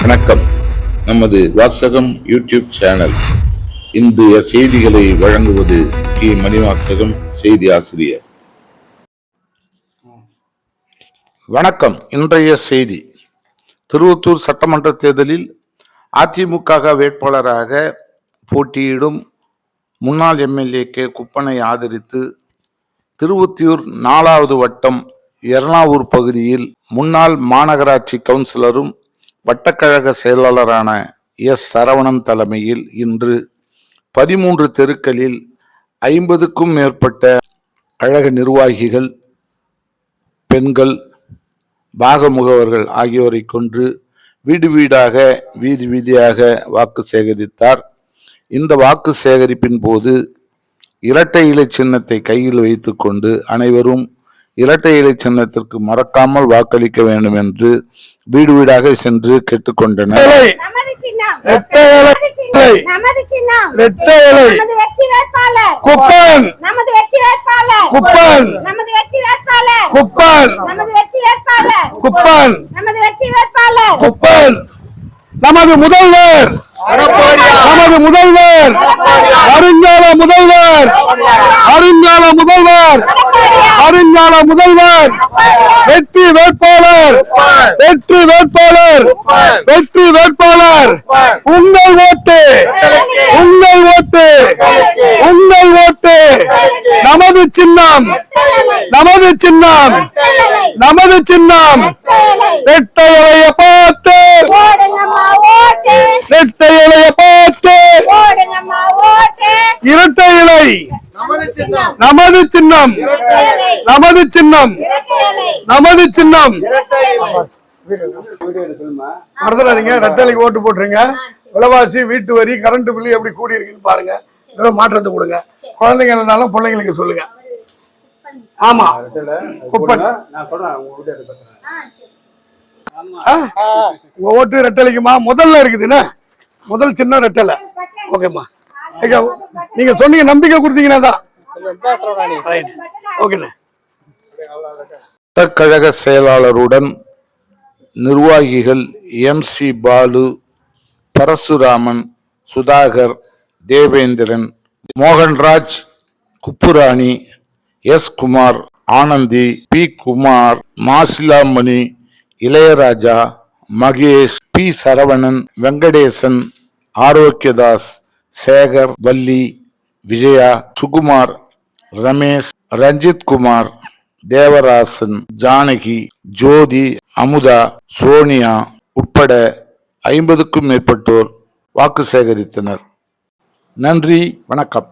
வணக்கம். நமது வாசகம் யூடியூப் சேனல் இன்றைய செய்திகளை வழங்குவது கி மணிவாசகம், செய்தி ஆசிரியர். வணக்கம். இன்றைய செய்தி: திருவொத்தூர் சட்டமன்ற தேர்தலில் அதிமுக வேட்பாளராக போட்டியிடும் முன்னாள் எம்எல்ஏ கே. குப்பனை ஆதரித்து திருவொத்தியூர் 4வது வட்டம் எர்ணாவூர் பகுதியில் முன்னாள் மாநகராட்சி கவுன்சிலரும் வட்டக்கழக செயலாளரான எஸ். சரவணன் தலைமையில் இன்று 13 தெருக்களில் 50க்கும் மேற்பட்ட கழக நிர்வாகிகள், பெண்கள், பாக முகவர்கள் ஆகியோரை கொண்டு வீடு வீடாக, வீதி வீதியாக வாக்கு சேகரித்தார். இந்த வாக்கு சேகரிப்பின் போது இரட்டை இலை சின்னத்தை கையில் வைத்துக் கொண்டு அனைவரும் இரட்டை இலை சின்னத்திற்கு மறக்காமல் வாக்களிக்க வேண்டும் என்று வீடு வீடாக சென்று கேட்டுக்கொண்டனர். நமது முதல்வர் முதல்வர் வெற்றி வேட்பாளர் உங்கள் ஓட்டு நமது சின்னம் இரட்டை இலையை பார்த்து இரட்டை இலை நமது சின்னம். மறந்துடாதீங்க, ரெட்டலைக்கு ஓட்டு போட்டுருங்க. விலைவாசி, வீட்டு வரி, கரண்ட் பில்லு எப்படி கூடி இருக்குன்னு பாருங்க. இதெல்லாம் மாற்றத்தை கொடுங்க. குழந்தைங்க இருந்தாலும் பிள்ளைங்களுக்கு சொல்லுங்க. ஆமா, குப்பன் உங்க ஓட்டு ரெட்டலைக்குமா? முதல்ல இருக்குதுன்னா முதல் சின்ன ரெட்டலை. ஓகேம்மா, நீங்க சொன்னீங்க, நம்பிக்கை கொடுத்தீங்கன்னா தான். கழக செயலாளருடன் நிர்வாகிகள் MC Balu, Parasuraman, Sudhakar, Devendran, Mohanraj, குப்புராணி, S. Kumar, Anandhi, P. Kumar, Masilamani, Ilaiyaraaja, Mahesh, P. Saravanan, Venkatesan, Arokiadas, Sekar, Valli, Vijaya, Sukumar, Ramesh, Ranjith Kumar, Devarasan, Janaki, ஜோதி, அமுதா, சோனியா உட்பட 50க்கும் மேற்பட்டோர் வாக்கு சேகரித்தனர். நன்றி, வணக்கம்.